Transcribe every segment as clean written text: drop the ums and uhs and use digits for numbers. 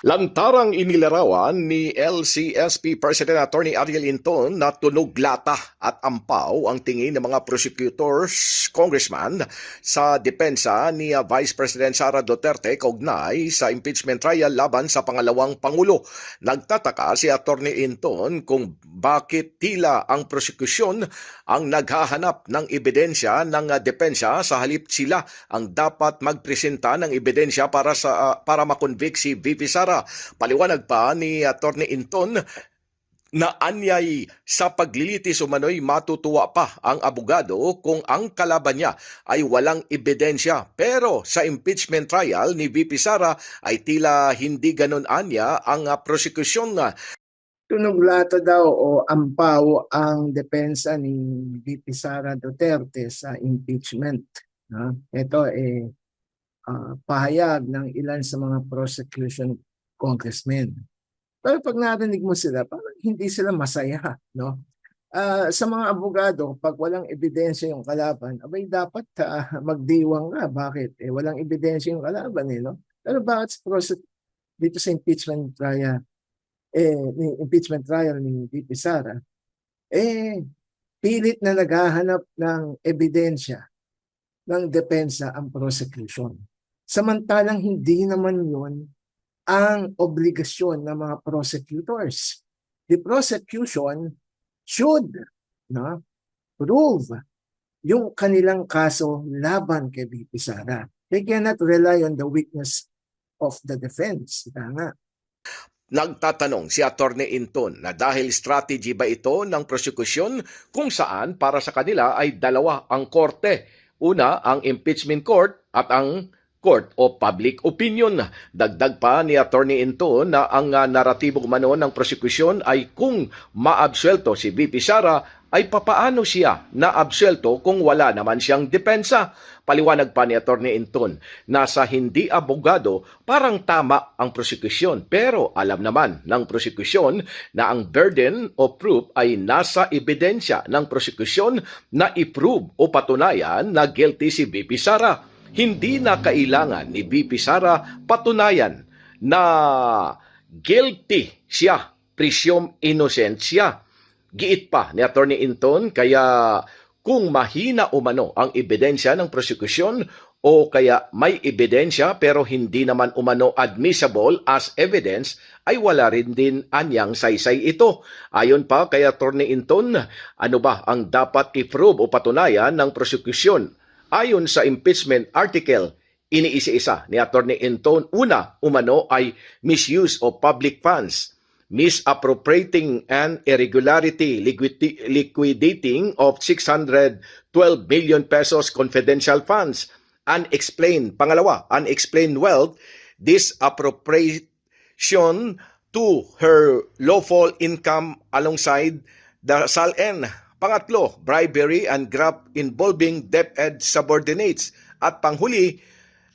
Lantarang inilarawan ni LCSP President Attorney Ariel Hinton na tunog lata at ampaw ang tingin ng mga prosecutors, congressman, sa depensa ni Vice President Sara Duterte kaugnay sa impeachment trial laban sa pangalawang Pangulo. Nagtataka si Attorney Hinton kung bakit tila ang prosekusyon ang naghahanap ng ebidensya ng depensa sa halip sila ang dapat magpresenta ng ebidensya para makonvict si VP Sara. Paliwanag pa ni Atty. Hinton na anyay sa paglilitis umano'y matutuwa pa ang abogado kung ang kalaban niya ay walang ebidensya. Pero sa impeachment trial ni VP Sara ay tila hindi ganon anya ang prosekusyon. Tunog lata daw o ampaw ang depensa ni VP Sara Duterte sa impeachment. Ito pahayag ng ilan sa mga prosecution congressmen. Pero pag narinig mo sila, parang hindi sila masaya, no? Sa mga abogado, pag walang ebidensya yung kalaban, abay dapat magdiwang nga. Bakit? Walang ebidensya yung kalaban, no? Pero bakit dito sa impeachment trial ni VP Sara, pilit na naghahanap ng ebidensya ng depensa ang prosecution. Samantalang hindi naman yun ang obligasyon ng mga prosecutors. The prosecution should prove yung kanilang kaso laban kay VP Sara. They cannot rely on the witness of the defense. Nga. Nagtatanong si Atty. Hinton na dahil strategy ba ito ng prosekusyon kung saan para sa kanila ay dalawa ang korte. Una, ang impeachment court at ang court o public opinion. Dagdag pa ni Atty. Hinton na ang naratibo umano ng prosekusyon ay kung maabsuelto si VP Sara ay papaano siya naabsuelto kung wala naman siyang depensa. Paliwanag pa ni Atty. Hinton na sa hindi abogado parang tama ang prosekusyon pero alam naman ng prosekusyon na ang burden of proof ay nasa ebidensya ng prosekusyon na i-prove o patunayan na guilty si VP Sara. Hindi na kailangan ni VP Sara patunayan na guilty siya, presume innocent siya. Giit pa ni Atty. Hinton kaya kung mahina umano ang ebidensya ng prosekusyon o kaya may ebidensya pero hindi naman umano admissible as evidence ay wala rin din anyang saysay ito. Ayon pa kay Atty. Hinton, ano ba ang dapat i-prove o patunayan ng prosekusyon? Ayon sa impeachment article, iniisa-isa ni Atty. Hinton, una, umano ay misuse of public funds, misappropriating and irregularity liquidating of 612 million pesos confidential funds, unexplained. Pangalawa, unexplained wealth, disappropriation to her lawful income alongside the SALN. Pangatlo, bribery and graft involving DepEd subordinates. At panghuli,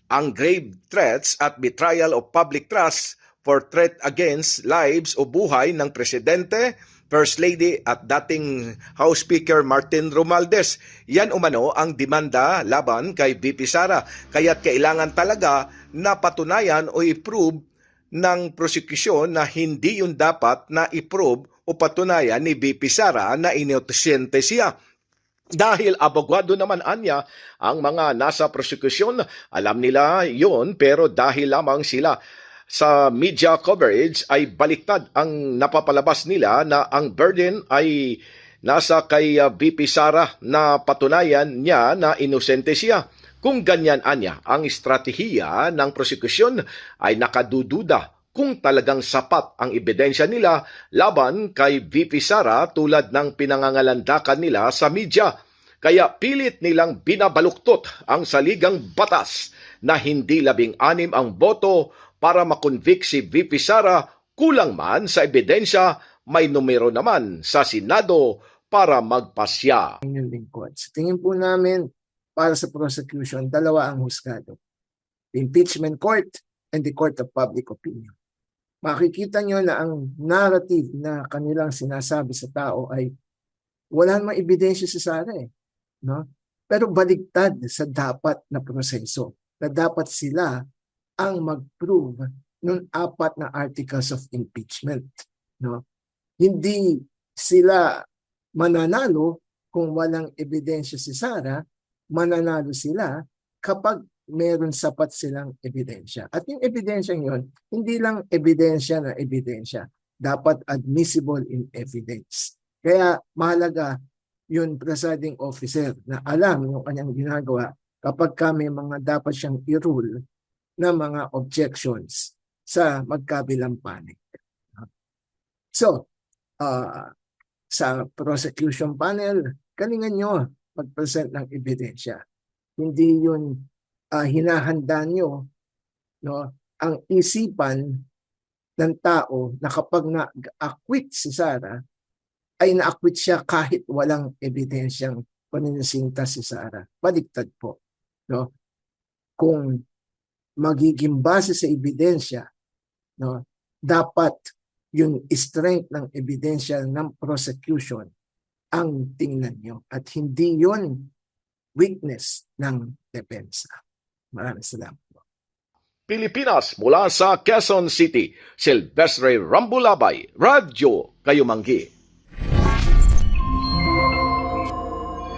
ang grave threats at betrayal of public trust for threat against lives o buhay ng Presidente, First Lady at dating House Speaker Martin Romualdez. Yan umano ang demanda laban kay VP Sara. Kaya't kailangan talaga na patunayan o i-prove ng prosekusyon na hindi yun dapat na i-prove o patunayan ni VP Sara na inosensiente siya. Dahil abogado naman anya ang mga nasa prosekusyon, alam nila yon pero dahil lamang sila sa media coverage ay baliktad ang napapalabas nila na ang burden ay nasa kay VP Sara na patunayan niya na inosente siya. Kung ganyan anya ang estratehiya ng prosekusyon ay nakadududa kung talagang sapat ang ebidensya nila laban kay VP Sara tulad ng pinangangalandakan nila sa media. Kaya pilit nilang binabaluktot ang saligang batas na hindi 16 ang boto para makonvict si VP Sara, kulang man sa ebidensya, may numero naman sa Senado para magpasya. Sa tingin po namin, para sa prosecution, dalawa ang husgado. The impeachment court and the court of public opinion. Makikita nyo na ang narrative na kanilang sinasabi sa tao ay wala namang ebidensya sa Sara no? Pero baligtad sa dapat na proseso na dapat sila ang mag-prove nung 4 na articles of impeachment, no? Hindi sila mananalo kung walang ebidensya si Sara, mananalo sila kapag meron sapat silang ebidensya. At yung ebidensyang yon, hindi lang ebidensya na ebidensya, dapat admissible in evidence. Kaya mahalaga yung presiding officer na alam yung kanyang ginagawa kapag may mga dapat siyang i-rule na mga objections sa magkabilang panig. So, sa prosecution panel, galingan nyo mag-present ng ebidensya. Hindi yun hinahanda nyo, no, ang isipan ng tao na kapag na-acquit si Sara, ay na-acquit siya kahit walang ebidensyang paninisinta si Sara. Baliktad po. No? Kung magiging base sa ebidensya, no, dapat yung strength ng ebidensya ng prosecution ang tingnan nyo at hindi yun weakness ng depensa. Maraming salamat. Pilipinas mula sa Quezon City, Silvestre Rambulabay, Radyo Kayumanggi.